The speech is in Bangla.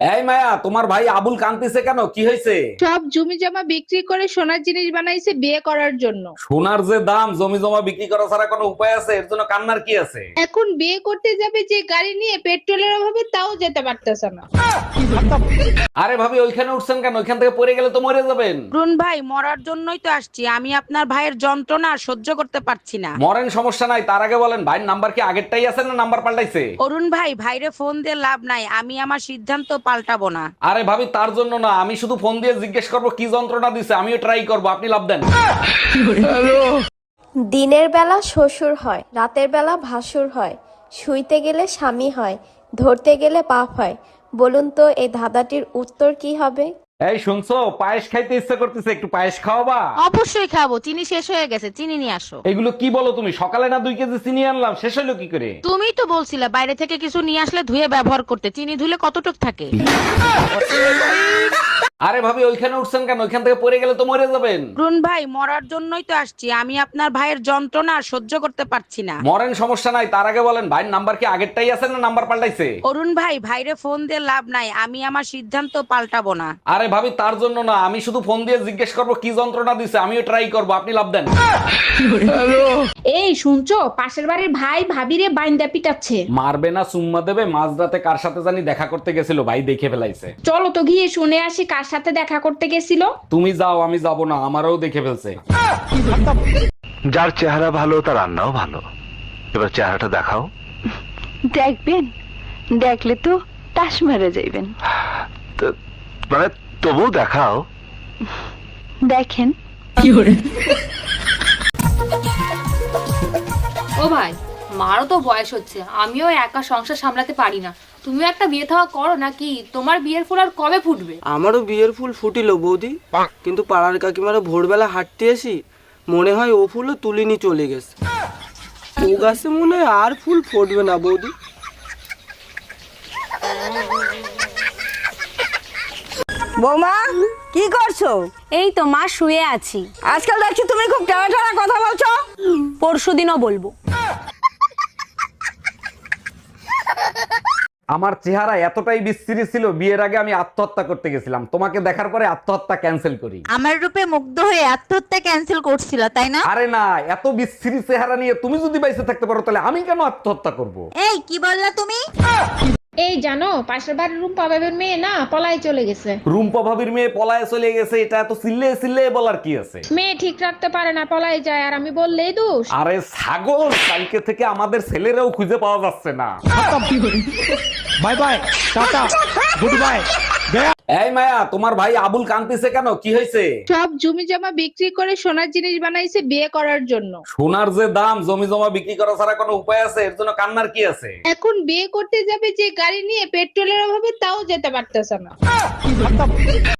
এই মায়া, তোমার ভাই আবুল কান্তিছে কেন? কি হয়েছে? সব জমি জমা বিক্রি করে সোনার জিনিস বানাইছে বিয়ে করার জন্য। সোনার যে দাম, জমি জমা বিক্রি করা ছাড়া কোনো উপায় আছে? এর জন্য কান্নার কি আছে? এখন বিয়ে করতে যাবে যে গাড়ি নিয়ে, পেট্রোলের অভাবে তাও যেতে পারতেছে না। আরে ভাবি, ওইখানে উঠছেন কেন? ওইখান থেকে পড়ে গেলে তো মরে যাবেন। অরুণ ভাই, মরার জন্যই তো আসছি। আমি আপনার ভাইয়ের যন্ত্রণা আর সহ্য করতে পারছি না। মরেন, সমস্যা নাই, তার আগে বলেন ভাইয়ের নাম্বার কি আগেরটাই আছে না নাম্বার পাল্টাইছে? অরুণ ভাই, ভাইরে ফোন দিয়ে লাভ নাই। আমি আমার সিদ্ধান্ত পাল্টাবো না। আরে ভাবি, তার জন্য না, আমি শুধু ফোন দিয়ে জিজ্ঞেস করবো কি যন্ত্রণা দিছে, আমিও ট্রাই করবো, আপনি লাভ দেন। দিনের বেলা শ্বশুর হয়, রাতের বেলা ভাসুর হয়, শুইতে গেলে স্বামী হয়, ধরতে গেলে পাপ হয়। বলুন তো এই ধাঁধাটির উত্তর কি হবে? এই শুনছো, পায়েস খাইতে ইচ্ছা করতেছে, একটু পায়েস খাওয়াবা? অবশ্যই খাবো, চিনি শেষ হয়ে গেছে, চিনি নিয়ে আসো। এগুলো কি বলো তুমি? সকালে না 2 কেজি চিনি আনলাম, শেষ হলো কি করে? তুমিই তো বলছিলে বাইরে থেকে কিছু নিয়ে আসলে ধুয়ে ব্যবহার করতে। চিনি ধুলে কতটুক থাকে? আরে ভাবি, ওইখানে উঠছেন কেন? ওইখান থেকে পড়ে গেলে তো মরে যাবেন। অরুণ ভাই, মরার জন্যই তো আসছি। আমি আপনার ভাইয়ের যন্ত্রণা আর সহ্য করতে পারছি না। মরেন, সমস্যা নাই, তার আগে বলেন ভাইয়ের নাম্বার কি আগেরটাই আছে না নাম্বার পাল্টাইছে? অরুণ ভাই, ভাইরে ফোন দিয়ে লাভ নাই। আমি আমার সিদ্ধান্ত পাল্টাবো না। আরে ভাবি, তার জন্য না, আমি শুধু ফোন দিয়ে জিজ্ঞেস করবো কি যন্ত্রণা দিছে, আমিও ট্রাই করবো, আপনি লাভ দেন। এই শুনছো, পাশের বাড়ির ভাই ভাবিরে বাইন্দা পিটাচ্ছে। মারবে না চুম্মা দেবে? মাঝরাতে কার সাথে জানি দেখা করতে গেছিল, ভাই দেখে ফেলাইছে। চলো তো গিয়ে শুনে আসি কার সাথে দেখা করতে গেছিল। তুমি যাও, আমি যাব না, আমারও দেখে ফেলছে। যার চেহারা ভালো তার রান্নাও ভালো। এবার চেহারাটা দেখাও। দেখবেন, দেখলে তো টাস মেরে যাইবেন। তো- মানে তবুও দেখাও। দেখেন। ও ভাই, মারও তো বয়স হচ্ছে, আমিও একা সংসার সামলাতে পারি না। তুমিও একটা বিয়ে থাওয়া করো নাকি? তোমার বিয়ের ফুল আর কবে ফুটবে? আমারও বিয়ের ফুল ফুটিল বৌদি, কিন্তু পাড়ার কাকিমারা ভোরবেলা হাঁটতে আসি, মনে হয় ও ফুলও তুলিনি চলে গেছে। ও গাছে মনে হয় আর ফুল ফুটবে না বৌদি। বৌমা, কি করছো? এই তো মা, শুয়ে আছি। আজকাল দেখছি তুমি খুব টানা টানা কথা বলছো। পরশুদিনও বলবো। আমার চেহারা এতটাই বিশ্রী ছিল, বিয়ের আগে আমি আত্মহত্যা করতে গেছিলাম, তোমাকে দেখার পরে আত্মহত্যা ক্যান্সেল করি। আমার রূপে মুগ্ধ হয়ে আত্মহত্যা ক্যান্সেল করছিল, তাই না? আরে না, এত বিশ্রী চেহারা নিয়ে তুমি যদি বাইসে থাকতে পারো তাহলে আমি কেন আত্মহত্যা করব? এই কি বললা তুমি? এই জানো, পাশের বাড়ির রুম্পা বাবের মেয়ে না পলাই চলে গেছে। রুম্পা ভাবির মেয়ে পলায়ে চলে গেছে, এটা এত চিল্লে চিল্লে বলার কি আছে? মেয়ে ঠিক রাখতে পারে না, পলাই যায়, আর আমি বললেই দোষ। আরে ছাগল, কালকে থেকে আমাদের ছেলেরাও খুঁজে পাওয়া যাচ্ছে না। Bye bye, tata, good bye. এই মায়া, তোমার ভাই আবুল কান্তিছে কেন? কি হয়েছে? সব জমি জমা বিক্রি করে সোনার জিনিস বানাইছে বিয়ে করার জন্য। সোনার যে দাম, জমি জমা বিক্রি করা ছাড়া কোনো উপায় আছে? এর জন্য কান্নার কি আছে? এখন বিয়ে করতে যাবে যে গাড়ি নিয়ে, পেট্রোলের অভাবে তাও যেতে পারতেছে না।